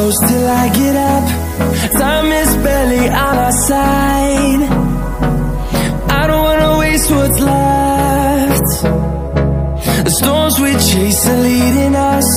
close till I get up. Time is barely on our side. I don't wanna waste what's left. The storms we chase are leading us.